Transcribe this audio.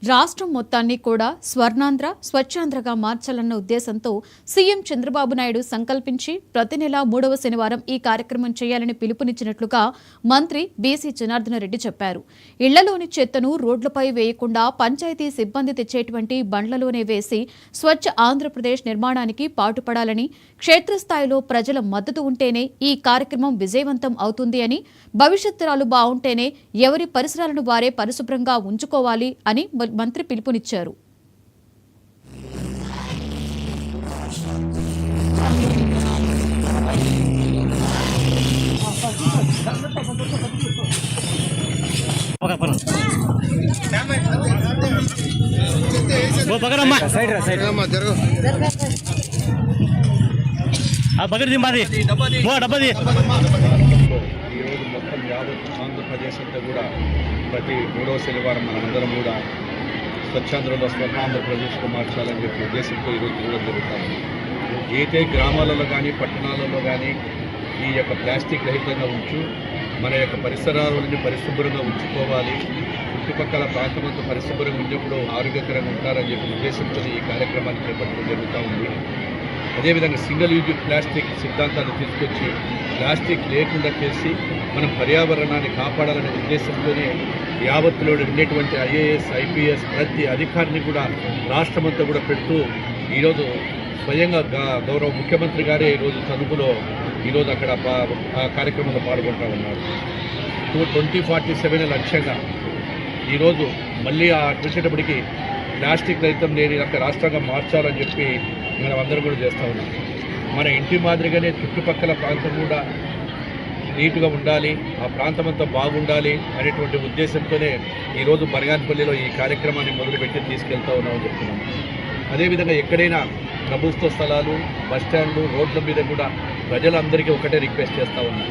రాష్ట్రం మొత్తాన్ని కూడా స్వర్ణాంధ్ర స్వచ్ఛాంధ్రగా మార్చాలన్న ఉద్దేశంతో సీఎం చంద్రబాబు నాయుడు సంకల్పించి ప్రతి నెల 3వ శనివారం ఈ కార్యక్రమం చేయాలని పిలుపునిచ్చినట్లుగా మంత్రి బీసీ జనార్దన రెడ్డి చెప్పారు. ఇళ్లలోని చెత్తను రోడ్లపై వేయకుండా పంచాయతీ సిబ్బంది తెచ్చేటువంటి బండ్లలోనే వేసి స్వచ్ఛ ఆంధ్రప్రదేశ్ నిర్మాణానికి పాటుపడాలని, క్షేత్రస్థాయిలో ప్రజల మద్దతు ఉంటేనే ఈ కార్యక్రమం విజయవంతం అవుతుంది అని, భవిష్యత్ తరాలు బాగుంటేనే ఎవరి పరిసరాలను వారే పరిశుభ్రంగా ఉంచుకోవాలి అని మంత్రి పిలుపునిచ్చారు. ఆంధ్రప్రదేశ్ అంతా కూడా ప్రతి 3వ శనివారం మనందరం కూడా స్వచ్ఛాంధ్రలో స్వర్ణాంధ్రప్రదేశ్కు మార్చాలని చెప్పి ఉద్దేశంతో ఈరోజు తిరగడం జరుగుతుంది. ఏదైతే గ్రామాలలో కానీ పట్టణాలలో కానీ ఈ యొక్క ప్లాస్టిక్ రహితంగా మన యొక్క పరిసరాలని పరిశుభ్రంగా ఉంచుకోవాలి, చుట్టుపక్కల ప్రాంతమంతా పరిశుభ్రంగా ఉన్నప్పుడు ఆరోగ్యకరంగా ఉంటారని చెప్పి ఉద్దేశంతో ఈ కార్యక్రమాన్ని చేపట్టడం జరుగుతూ ఉంది. అదేవిధంగా సింగిల్ యూజ్ ప్లాస్టిక్ సిద్ధాంతాన్ని తీసుకొచ్చి ప్లాస్టిక్ లేకుండా చేసి మనం పర్యావరణాన్ని కాపాడాలనే ఉద్దేశంతోనే యావత్తులో ఉండేటువంటి ఐఏఎస్ ఐపీఎస్ ప్రతి అధికారిని కూడా రాష్ట్రమంతా కూడా పెడుతూ ఈరోజు స్వయంగా గౌరవ ముఖ్యమంత్రి గారే ఈరోజు తణుకులో ఈరోజు అక్కడ ఆ కార్యక్రమంలో పాల్గొంటూ ఉన్నారు. 2047 లక్ష్యంగా ఈరోజు మళ్ళీ వచ్చేటప్పటికి ప్లాస్టిక్ రహితం లేని రాష్ట్రంగా మార్చాలని చెప్పి మనం అందరూ కూడా చేస్తూ ఉన్నాం. మన ఇంటి మాదిరిగానే చుట్టుపక్కల ప్రాంతం కూడా నీట్గా ఉండాలి, ఆ ప్రాంతం అంతా బాగుండాలి అనేటువంటి ఉద్దేశంతోనే ఈరోజు బనగానపల్లిలో ఈ కార్యక్రమాన్ని మొదలుపెట్టి తీసుకెళ్తా ఉన్నామని చెప్తున్నాం. అదేవిధంగా ఎక్కడైనా ప్రభుత్వ స్థలాలు, బస్టాండ్లు, రోడ్ల మీద కూడా ప్రజలందరికీ ఒకటే రిక్వెస్ట్ చేస్తూ ఉన్నాం.